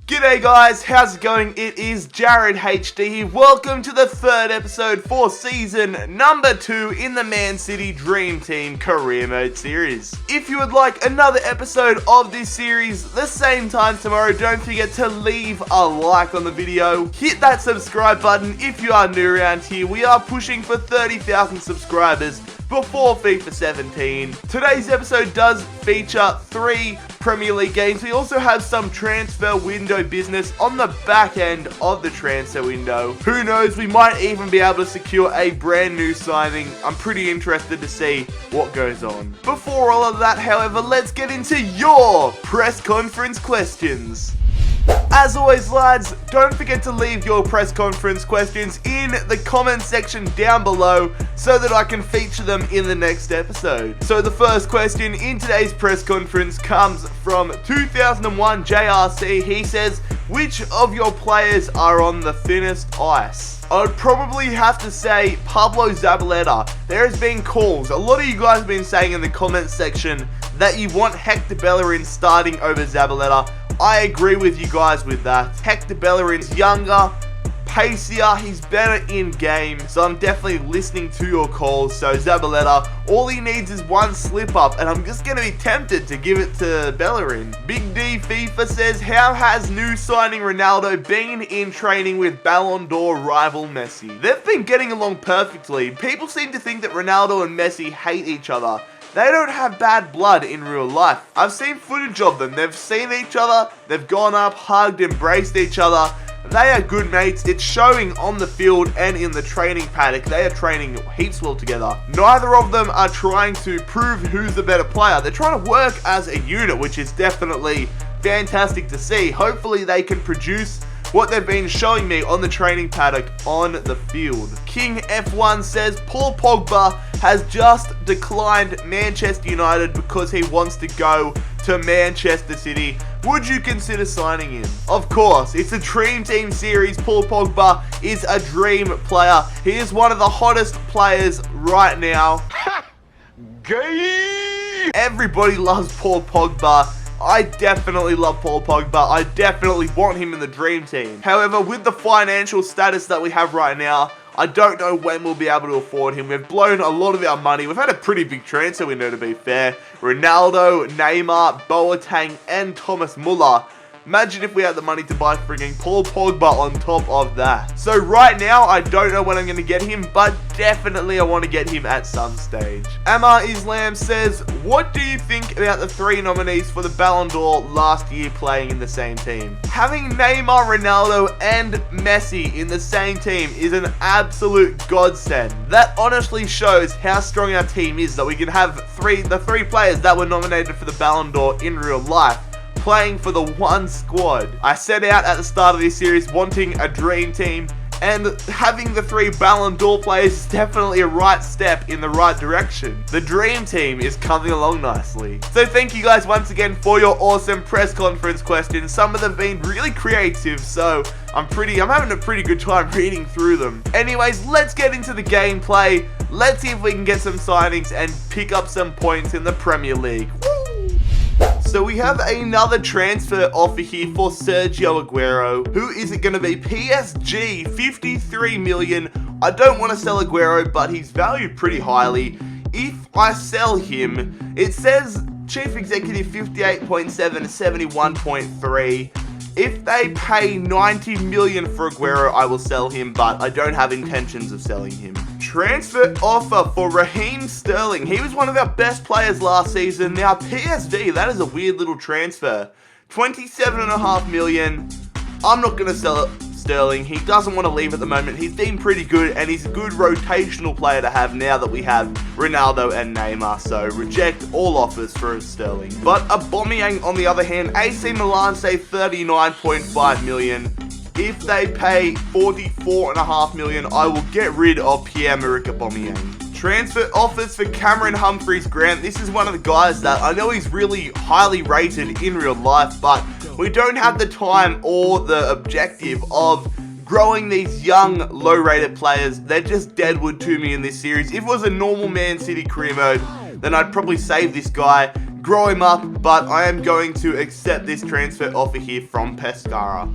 G'day guys, how's it going? It is Jared HD here. Welcome to the third episode for season number 2 in the Man City Dream Team Career Mode series. If you would like another episode of this series the same time tomorrow, don't forget to leave a like on the video. Hit that subscribe button if you are new around here. We are pushing for 30,000 subscribers before FIFA 17. Today's episode does feature 3 Premier League games. We also have some transfer window business on the back end of the transfer window. Who knows, we might even be able to secure a brand new signing. I'm pretty interested to see what goes on. Before all of that, however, let's get into your press conference questions. As always, lads, don't forget to leave your press conference questions in the comment section down below so that I can feature them in the next episode. So the first question in today's press conference comes from 2001 JRC. He says, which of your players are on the thinnest ice? I would probably have to say Pablo Zabaleta. There has been calls. A lot of you guys have been saying in the comment section that you want Hector Bellerin starting over Zabaleta. I agree with you guys with that. Hector Bellerin's younger, pacier, he's better in game, so I'm definitely listening to your calls. So Zabaleta, all he needs is one slip up, and I'm just going to be tempted to give it to Bellerin. Big D FIFA says, how has new signing Ronaldo been in training with Ballon d'Or rival Messi? They've been getting along perfectly. People seem to think that Ronaldo and Messi hate each other. They don't have bad blood in real life. I've seen footage of them. They've seen each other. They've gone up, hugged, embraced each other. They are good mates. It's showing on the field and in the training paddock. They are training heaps well together. Neither of them are trying to prove who's the better player. They're trying to work as a unit, which is definitely fantastic to see. Hopefully they can produce what they've been showing me on the training paddock on the field. King F1 says Paul Pogba has just declined Manchester United because he wants to go to Manchester City. Would you consider signing him? Of course, it's a Dream Team series. Paul Pogba is a dream player. He is one of the hottest players right now. Gay! Everybody loves Paul Pogba. I definitely love Paul Pogba. I definitely want him in the Dream Team. However, with the financial status that we have right now, I don't know when we'll be able to afford him. We've blown a lot of our money. We've had a pretty big transfer window, to be fair. Ronaldo, Neymar, Boateng, and Thomas Muller. Imagine if we had the money to buy frigging Paul Pogba on top of that. So right now, I don't know when I'm going to get him, but definitely I want to get him at some stage. Ammar Islam says, what do you think about the 3 nominees for the Ballon d'Or last year playing in the same team? Having Neymar, Ronaldo, and Messi in the same team is an absolute godsend. That honestly shows how strong our team is, that we can have the three players that were nominated for the Ballon d'Or in real life playing for the one squad. I set out at the start of this series wanting a dream team, and having the 3 Ballon d'Or players is definitely a right step in the right direction. The dream team is coming along nicely. So thank you guys once again for your awesome press conference questions. Some of them have been really creative, so I'm having a pretty good time reading through them. Anyways, let's get into the gameplay. Let's see if we can get some signings and pick up some points in the Premier League. So we have another transfer offer here for Sergio Aguero. Who is it going to be? PSG, 53 million. I don't want to sell Aguero, but he's valued pretty highly. If I sell him, it says Chief Executive 58.7 to 71.3. If they pay 90 million for Aguero, I will sell him, but I don't have intentions of selling him. Transfer offer for Raheem Sterling. He was one of our best players last season. Now PSV, that is a weird little transfer. 27.5 million. I'm not going to sell Sterling. He doesn't want to leave at the moment. He's been pretty good, and he's a good rotational player to have now that we have Ronaldo and Neymar. So reject all offers for Sterling. But Aubameyang, on the other hand, AC Milan say 39.5 million. If they pay 44.5 million, I will get rid of Pierre-Emerick Aubameyang. Transfer offers for Cameron Humphreys-Grant. This is one of the guys that I know he's really highly rated in real life, but we don't have the time or the objective of growing these young, low-rated players. They're just deadwood to me in this series. If it was a normal Man City career mode, then I'd probably save this guy, grow him up, but I am going to accept this transfer offer here from Pescara.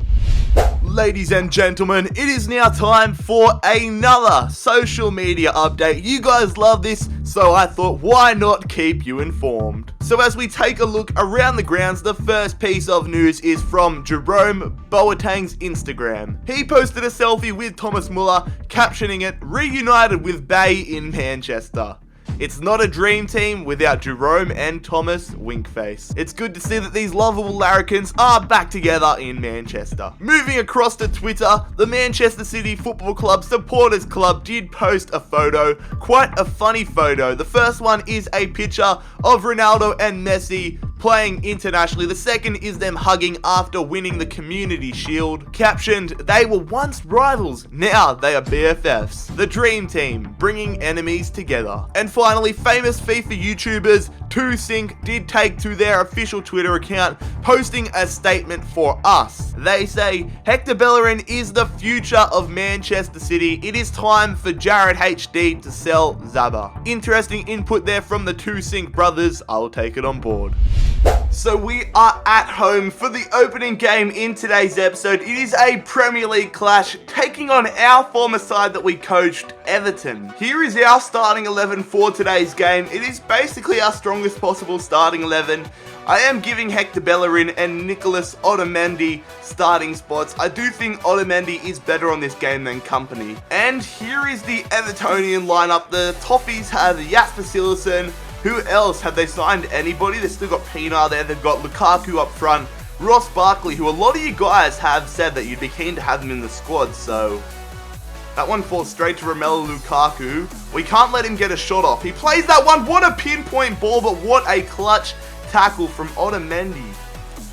Ladies and gentlemen, it is now time for another social media update. You guys love this, so I thought, why not keep you informed? So as we take a look around the grounds, the first piece of news is from Jerome Boateng's Instagram. He posted a selfie with Thomas Muller, captioning it, "Reunited with Bay in Manchester. It's not a dream team without Jerome and Thomas, winkface." It's good to see that these lovable larrikins are back together in Manchester. Moving across to Twitter, the Manchester City Football Club Supporters Club did post a photo, quite a funny photo. The first one is a picture of Ronaldo and Messi playing internationally. The second is them hugging after winning the Community Shield. Captioned, "They were once rivals, now they are BFFs. The dream team, bringing enemies together." And finally, famous FIFA YouTubers 2Sync did take to their official Twitter account, posting a statement for us. They say, "Hector Bellerin is the future of Manchester City. It is time for Jared HD to sell Zaba." Interesting input there from the 2Sync brothers. I'll take it on board. So we are at home for the opening game in today's episode. It is a Premier League clash, taking on our former side that we coached, Everton. Here is our starting 11 for today's game. It is basically our strongest possible starting 11. I am giving Hector Bellerin and Nicholas Otamendi starting spots. I do think Otamendi is better on this game than Company. And here is the Evertonian lineup. The Toffees have Jasper Cillessen. Who else? Have they signed anybody? They've still got Pienaar there. They've got Lukaku up front. Ross Barkley, who a lot of you guys have said that you'd be keen to have him in the squad. So that one falls straight to Romelu Lukaku. We can't let him get a shot off. He plays that one. What a pinpoint ball, but what a clutch tackle from Otamendi.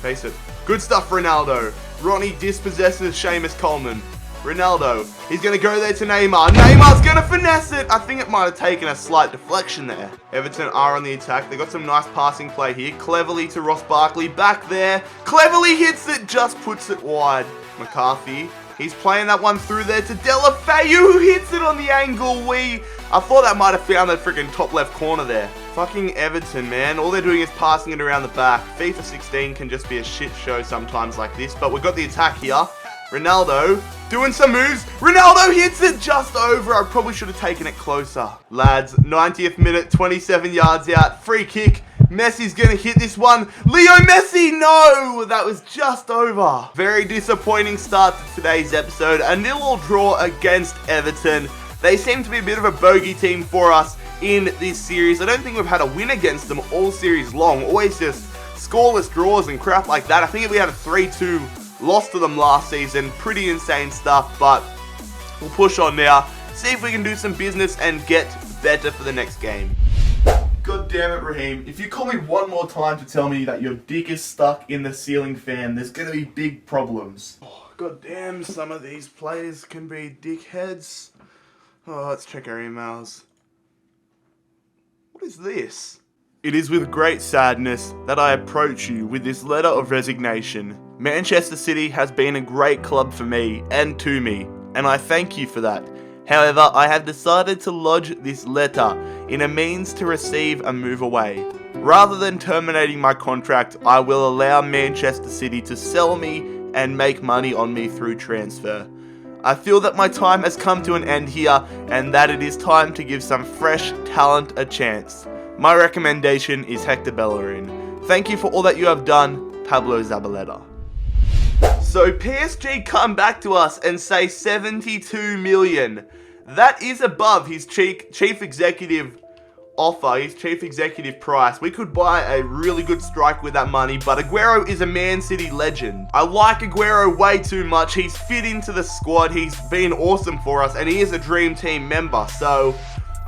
Face it. Good stuff, Ronaldo. Ronnie dispossesses Seamus Coleman. Ronaldo, he's going to go there to Neymar. Neymar's going to finesse it. I think it might have taken a slight deflection there. Everton are on the attack. They got some nice passing play here. Cleverly to Ross Barkley. Back there. Cleverly hits it. Just puts it wide. McCarthy. He's playing that one through there to Delafeu, who hits it on the angle. I thought that might have found that freaking top left corner there. Fucking Everton, man. All they're doing is passing it around the back. FIFA 16 can just be a shit show sometimes like this. But we've got the attack here. Ronaldo doing some moves. Ronaldo hits it just over. I probably should have taken it closer. Lads, 90th minute, 27 yards out. Free kick. Messi's going to hit this one. Leo Messi, no! That was just over. Very disappointing start to today's episode. A 0-0 draw against Everton. They seem to be a bit of a bogey team for us in this series. I don't think we've had a win against them all series long. Always just scoreless draws and crap like that. I think we had a 3-2 loss to them last season. Pretty insane stuff, but we'll push on now. See if we can do some business and get better for the next game. God damn it, Raheem. If you call me one more time to tell me that your dick is stuck in the ceiling fan, there's going to be big problems. Oh, God damn, some of these players can be dickheads. Oh, let's check our emails. What is this? It is with great sadness that I approach you with this letter of resignation. Manchester City has been a great club for me and to me, and I thank you for that. However, I have decided to lodge this letter in a means to receive a move away. Rather than terminating my contract, I will allow Manchester City to sell me and make money on me through transfer. I feel that my time has come to an end here and that it is time to give some fresh talent a chance. My recommendation is Hector Bellerin. Thank you for all that you have done, Pablo Zabaleta. So PSG come back to us and say 72 million. That is above his chief executive offer, his chief executive price. We could buy a really good strike with that money, but Aguero is a Man City legend. I like Aguero way too much. He's fit into the squad. He's been awesome for us, and he is a dream team member. So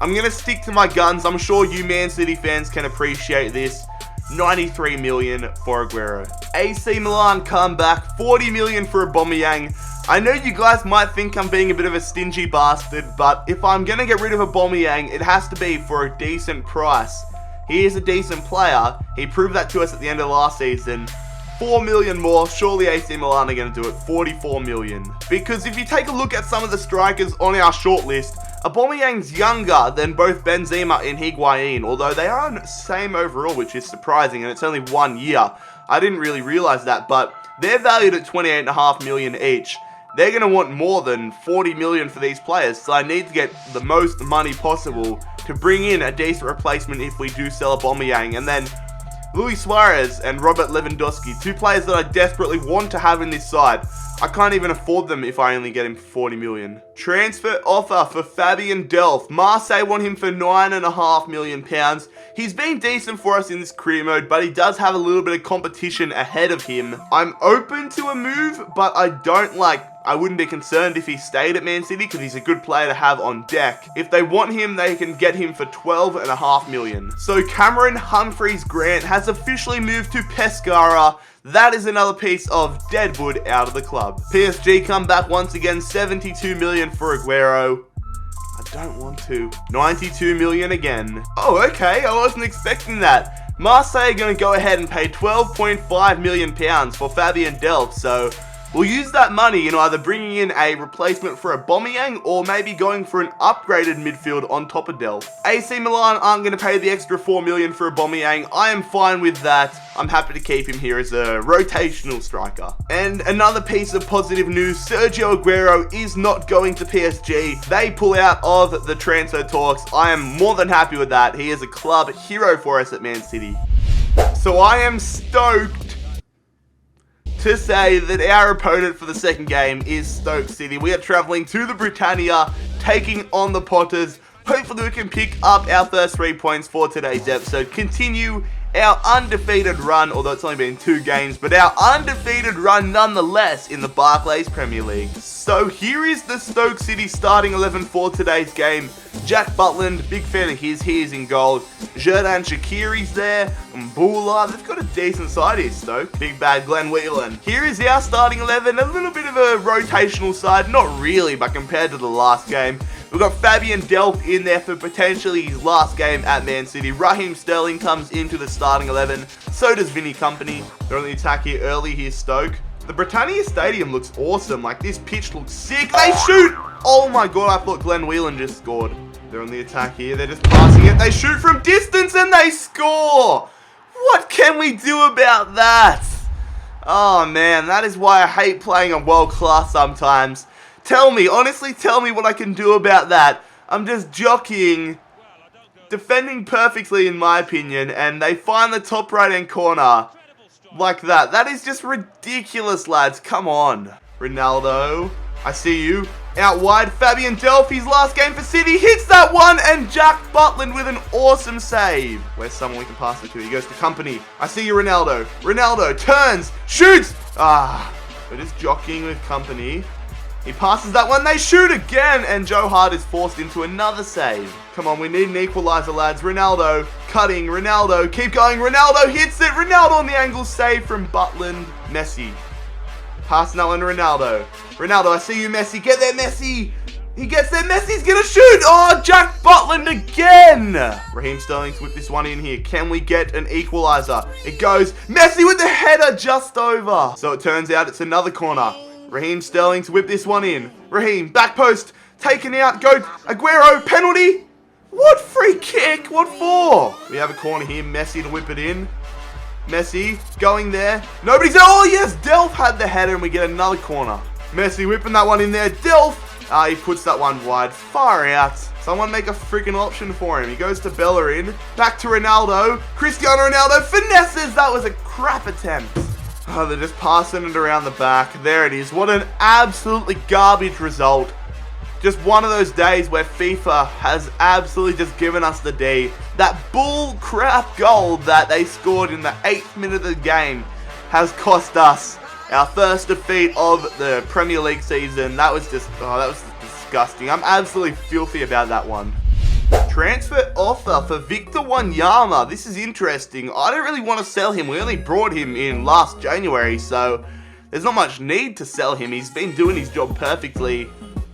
I'm going to stick to my guns. I'm sure you Man City fans can appreciate this. 93 million for Aguero. AC Milan come back, 40 million for Aubameyang. I know you guys might think I'm being a bit of a stingy bastard, but if I'm going to get rid of Aubameyang, it has to be for a decent price. He is a decent player. He proved that to us at the end of last season. 4 million more. Surely AC Milan are going to do it. 44 million. Because if you take a look at some of the strikers on our shortlist, Aubameyang's younger than both Benzema and Higuain, although they are same overall, which is surprising, and it's only 1 year. I didn't really realize that, but they're valued at 28.5 million each. They're going to want more than 40 million for these players, so I need to get the most money possible to bring in a decent replacement if we do sell Aubameyang. And then Luis Suarez and Robert Lewandowski, 2 players that I desperately want to have in this side. I can't even afford them if I only get him for 40 million. Transfer offer for Fabian Delph. Marseille want him for £9.5 million. He's been decent for us in this career mode, but he does have a little bit of competition ahead of him. I'm open to a move, but I wouldn't be concerned if he stayed at Man City because he's a good player to have on deck. If they want him, they can get him for £12.5 million. So Cameron Humphreys-Grant has officially moved to Pescara. That is another piece of deadwood out of the club. PSG come back once again, 72 million for Aguero. I don't want to. 92 million again. Oh, okay, I wasn't expecting that. Marseille are going to go ahead and pay £12.5 million for Fabian Delph, so we'll use that money in either bringing in a replacement for Aubameyang or maybe going for an upgraded midfield on top of Delph. AC Milan aren't going to pay the extra 4 million for Aubameyang. I am fine with that. I'm happy to keep him here as a rotational striker. And another piece of positive news, Sergio Aguero is not going to PSG. They pull out of the transfer talks. I am more than happy with that. He is a club hero for us at Man City. So I am stoked to say that our opponent for the second game is Stoke City. We are travelling to the Britannia, taking on the Potters. Hopefully we can pick up our first 3 points for today's episode. Continue our undefeated run, although it's only been 2 games, but our undefeated run nonetheless in the Barclays Premier League. So here is the Stoke City starting 11 for today's game. Jack Butland, big fan of his, he is in goal. Xherdan Shaqiri's there, Mbula, they've got a decent side here, Stoke. Big bad Glenn Whelan. Here is our starting 11, a little bit of a rotational side, not really, but compared to the last game. We've got Fabian Delph in there for potentially his last game at Man City. Raheem Sterling comes into the starting 11. So does Vinny Kompany. They're on the attack here early. Here's Stoke. The Britannia Stadium looks awesome. Like, this pitch looks sick. They shoot! Oh my god, I thought Glenn Whelan just scored. They're on the attack here. They're just passing it. They shoot from distance and they score! What can we do about that? Oh man, that is why I hate playing on world class sometimes. Tell me, honestly, tell me what I can do about that. I'm just jockeying, defending perfectly in my opinion, and they find the top right-hand corner like that. That is just ridiculous, lads. Come on. Ronaldo, I see you. Out wide, Fabian Delph, his last game for City, hits that one, and Jack Butland with an awesome save. Where's someone we can pass it to? He goes to Kompany. I see you, Ronaldo. Ronaldo turns, shoots. We're just jockeying with Kompany. He passes that one, they shoot again, and Joe Hart is forced into another save. Come on, we need an equaliser, lads. Ronaldo, cutting, Ronaldo, keep going, Ronaldo hits it, Ronaldo on the angle, save from Butland. Messi, passing that one to Ronaldo. Ronaldo, I see you, Messi, get there, Messi. He gets there, Messi's gonna shoot, oh, Jack Butland again. Raheem Sterling's with this one in here. Can we get an equaliser? It goes, Messi with the header just over. So it turns out it's another corner. Raheem Sterling's whip this one in. Raheem, back post, taken out, go, Aguero, penalty. What free kick? What for? We have a corner here, Messi to whip it in. Messi, going there. Nobody's there. Oh yes, Delph had the header and we get another corner. Messi whipping that one in there. Delph, he puts that one wide. Far out. Someone make a freaking option for him. He goes to Bellerin. Back to Ronaldo. Cristiano Ronaldo finesses. That was a crap attempt. Oh, they're just passing it around the back. There it is. What an absolutely garbage result. Just one of those days where FIFA has absolutely just given us the D. That bull crap goal that they scored in the 8th minute of the game has cost us our first defeat of the Premier League season. That was just, that was disgusting. I'm absolutely filthy about that one. Transfer offer for Victor Wanyama. This is interesting. I don't really want to sell him. We only brought him in last January, so there's not much need to sell him. He's been doing his job perfectly.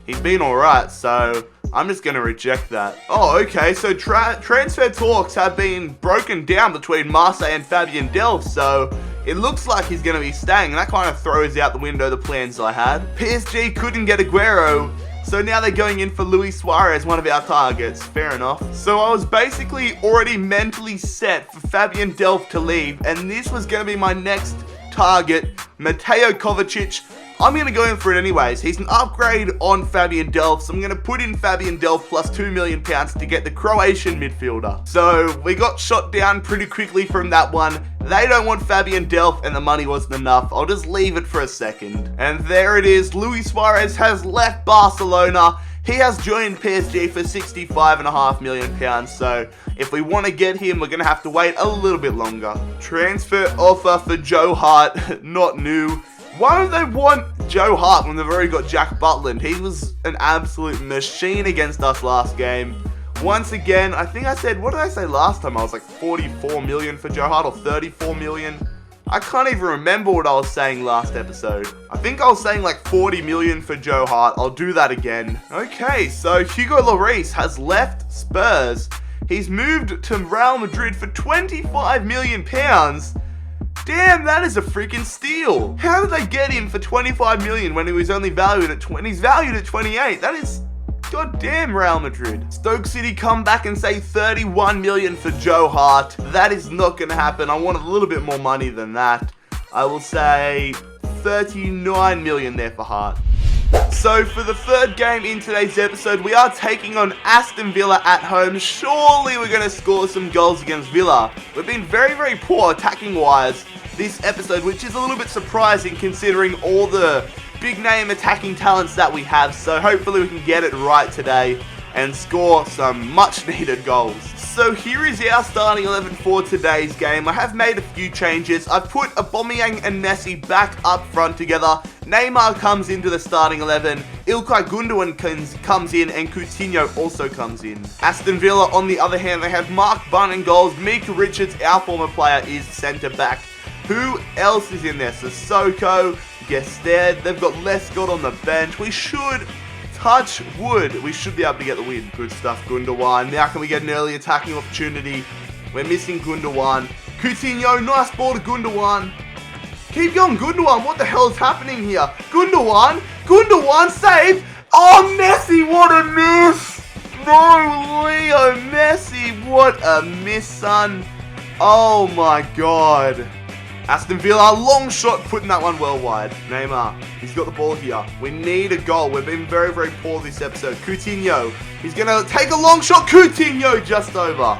He's been alright, so I'm just going to reject that. Oh, okay, so transfer talks have been broken down between Marseille and Fabian Delph, so it looks like he's going to be staying, and that kind of throws out the window the plans I had. PSG couldn't get Aguero, so now they're going in for Luis Suarez, one of our targets. Fair enough. So I was basically already mentally set for Fabian Delph to leave, and this was going to be my next target, Mateo Kovacic. I'm going to go in for it anyways. He's an upgrade on Fabian Delph, so I'm going to put in Fabian Delph plus £2 million to get the Croatian midfielder. So we got shot down pretty quickly from that one. They don't want Fabian Delph, and the money wasn't enough. I'll just leave it for a second. And there it is. Luis Suarez has left Barcelona. He has joined PSG for £65.5 million, so if we want to get him, we're going to have to wait a little bit longer. Transfer offer for Joe Hart, not new. Why don't they want Joe Hart when they've already got Jack Butland? He was an absolute machine against us last game. Once again, I think I said, what did I say last time? I was like 44 million for Joe Hart or 34 million. I can't even remember what I was saying last episode. I think I was saying like 40 million for Joe Hart. I'll do that again. Okay, so Hugo Lloris has left Spurs. He's moved to Real Madrid for £25 million. Damn, that is a freaking steal. How did they get him for 25 million when he was only valued at 20? He's valued at 28. That is goddamn Real Madrid. Stoke City come back and say 31 million for Joe Hart. That is not going to happen. I want a little bit more money than that. I will say 39 million there for Hart. So for the third game in today's episode, we are taking on Aston Villa at home. Surely we're going to score some goals against Villa. We've been very, very poor attacking wise this episode, which is a little bit surprising considering all the big name attacking talents that we have. So hopefully we can get it right today and score some much needed goals. So here is our starting 11 for today's game. I have made a few changes. I've put Aubameyang and Messi back up front together. Neymar comes into the starting 11. Ilkay Gundogan comes in, and Coutinho also comes in. Aston Villa, on the other hand, they have Mark Bunn in goals. Mika Richards, our former player, is centre back. Who else is in there? Sissoko, Gested. They've got Lescott on the bench. We should, touch wood, we should be able to get the win. Good stuff, Gundogan. Now can we get an early attacking opportunity? We're missing Gundogan. Coutinho, nice ball to Gundogan. Keep going, Gundogan. What the hell is happening here? Gundogan, save. Oh, Messi, what a miss. No, Leo Messi, what a miss, son. Oh my God. Aston Villa, long shot, putting that one well wide. Neymar, he's got the ball here. We need a goal. We've been very, very poor this episode. Coutinho, he's going to take a long shot. Coutinho just over.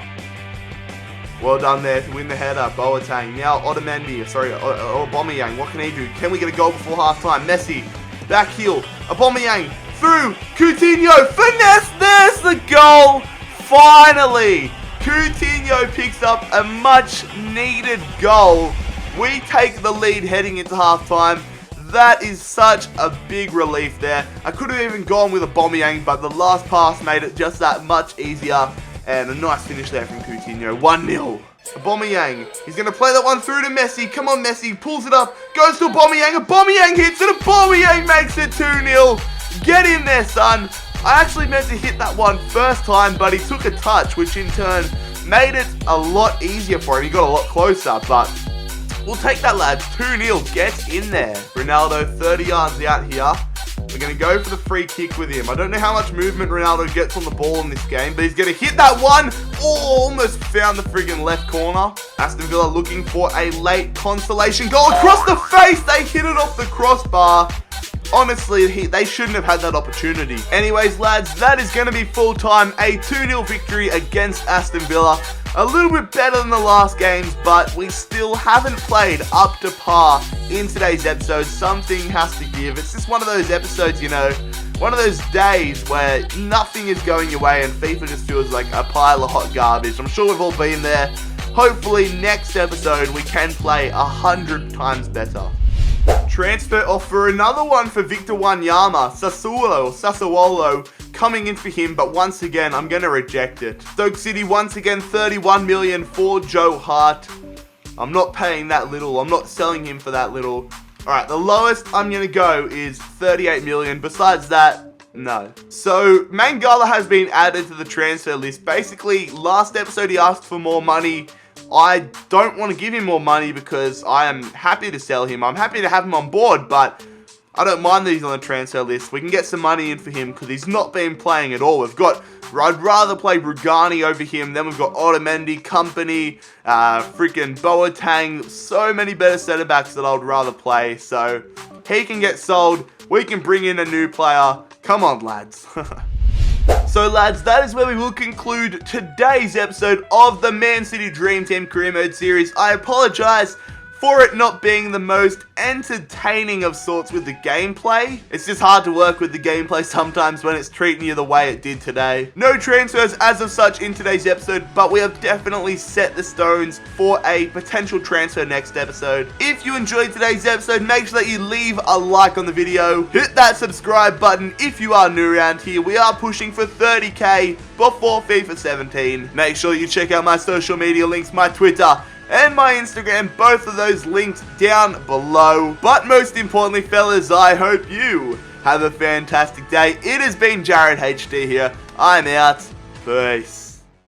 Well done there to win the header. Boateng. Now Aubameyang. What can he do? Can we get a goal before half time? Messi, back heel. Aubameyang, through. Coutinho, finesse. There's the goal. Finally, Coutinho picks up a much needed goal. We take the lead heading into halftime. That is such a big relief there. I could have even gone with Aubameyang, but the last pass made it just that much easier. And a nice finish there from Coutinho. 1-0. Aubameyang. He's going to play that one through to Messi. Come on, Messi. Pulls it up. Goes to Aubameyang. Aubameyang hits it. Aubameyang makes it 2-0. Get in there, son. I actually meant to hit that one first time, but he took a touch, which in turn made it a lot easier for him. He got a lot closer, but we'll take that, lads. 2-0. Get in there. Ronaldo, 30 yards out here. We're going to go for the free kick with him. I don't know how much movement Ronaldo gets on the ball in this game, but he's going to hit that one. Oh, almost found the friggin' left corner. Aston Villa looking for a late consolation goal across the face. They hit it off the crossbar. Honestly, they shouldn't have had that opportunity. Anyways, lads, that is going to be full time. A 2-0 victory against Aston Villa. A little bit better than the last games, but we still haven't played up to par in today's episode. Something has to give. It's just one of those episodes, you know, one of those days where nothing is going your way and FIFA just feels like a pile of hot garbage. I'm sure we've all been there. Hopefully next episode we can play 100 times better. Transfer offer, another one for Victor Wanyama. Sassuolo coming in for him, but once again, I'm going to reject it. Stoke City, once again, 31 million for Joe Hart. I'm not paying that little. I'm not selling him for that little. Alright, the lowest I'm going to go is 38 million. Besides that, no. So, Mangala has been added to the transfer list. Basically, last episode he asked for more money I don't want to give him more money because I am happy to sell him. I'm happy to have him on board, but I don't mind that he's on the transfer list. We can get some money in for him because he's not been playing at all. I'd rather play Rugani over him. Then we've got Otamendi, Company, freaking Boateng. So many better centre backs that I would rather play. So he can get sold. We can bring in a new player. Come on, lads. So lads, that is where we will conclude today's episode of the Man City Dream Team Career Mode series. I apologize for it not being the most entertaining of sorts with the gameplay. It's just hard to work with the gameplay sometimes when it's treating you the way it did today. No transfers as of such in today's episode, but we have definitely set the stones for a potential transfer next episode. If you enjoyed today's episode, make sure that you leave a like on the video. Hit that subscribe button if you are new around here. We are pushing for 30k before FIFA 17. Make sure you check out my social media links, my Twitter, and my Instagram, both of those linked down below. But most importantly, fellas, I hope you have a fantastic day. It has been Jared HD here. I'm out. Peace.